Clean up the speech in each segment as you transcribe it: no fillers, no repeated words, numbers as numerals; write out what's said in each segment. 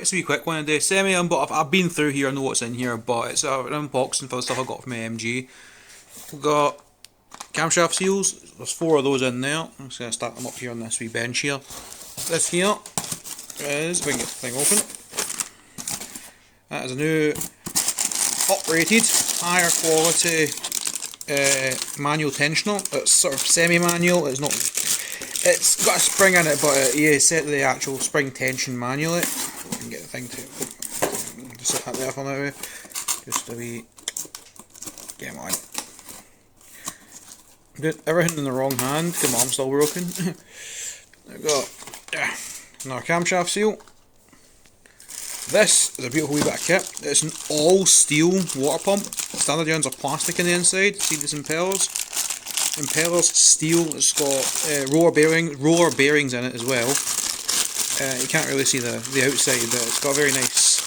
it's a wee quick one today. But I've been through here, I know what's in here, but it's an unboxing for the stuff I got from AMG. We've got camshaft seals, there's 4 of those in there. I'm just going to stack them up here on this wee bench here. This here is, if I can get the thing open, that is a new uprated, higher quality manual tensioner. It's sort of semi-manual, it's got a spring in it, but yeah, set the actual spring tension manually. I can get the thing to just set that there for now. Just a wee, get on. Did everything in the wrong hand, come on, I'm still broken. I've got another camshaft seal. This is a beautiful wee bit of kit. It's an all steel water pump. Standard ones are plastic in the inside. See these impellers? Impellers, steel. It's got roller bearings in it as well. You can't really see the outside, but it's got a very nice,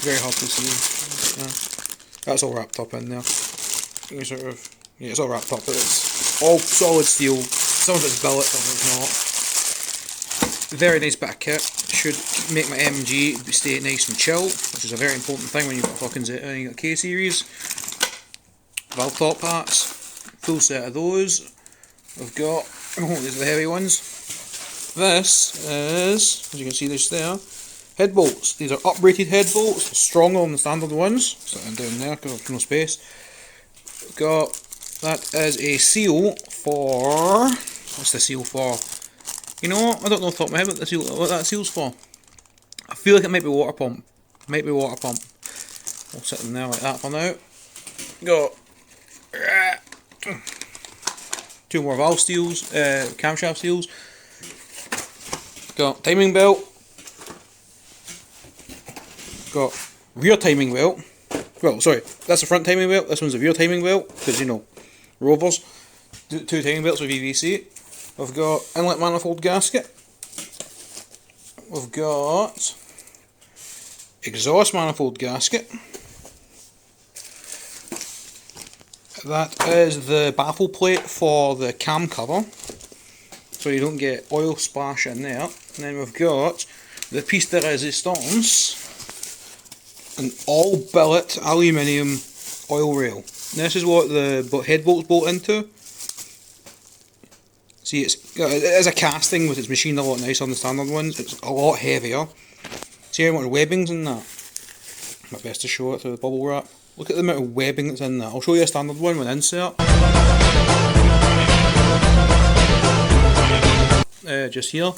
very hard to see. That's all wrapped up in there. You can sort of, yeah, it's all wrapped up, but it's all solid steel. Some of it's billet, some of it's not. Very nice bit of kit. Should make my MG stay nice and chill, which is a very important thing when you've got fucking you got K series. Valve top hats, full set of those. We've got, oh, these are the heavy ones. This is, as you can see, this there, head bolts. These are uprated head bolts, stronger than the standard ones. Set them down there because there's no space. We've got, that is a seal for, what's the seal for? You know what? I don't know off the top of my head what that seal's for. I feel like it might be water pump. Might be water pump. We'll sit them there like that for now. Got 2 more valve seals, camshaft seals. Got timing belt. Got rear timing belt. Well, sorry, that's the front timing belt. This one's the rear timing belt because, you know, Rovers. 2 timing belts with VVC. We've got inlet manifold gasket. We've got exhaust manifold gasket. That is the baffle plate for the cam cover, so you don't get oil splash in there. And then we've got the piece de resistance, an all billet aluminium oil rail. Now this is what the head bolts bolt into. See, it is a casting, but it's machined a lot nicer on the standard ones. It's a lot heavier. See how much webbing's in that? My best to show it through the bubble wrap. Look at the amount of webbing that's in that. I'll show you a standard one with insert. Just here.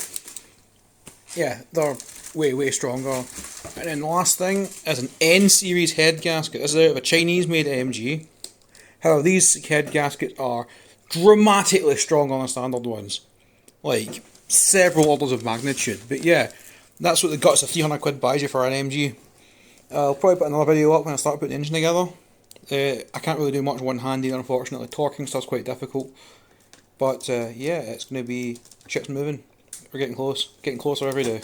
Yeah, they're way stronger. And then the last thing is an N series head gasket. This is out of a Chinese made AMG. However, these head gaskets are dramatically stronger than the standard ones, like several orders of magnitude. But yeah, that's what the guts of 300 quid buys you for an MG. I'll probably put another video up when I start putting the engine together. I can't really do much one-handed, unfortunately. Torquing stuff's quite difficult, but yeah, it's going to be shit's moving. We're getting closer every day.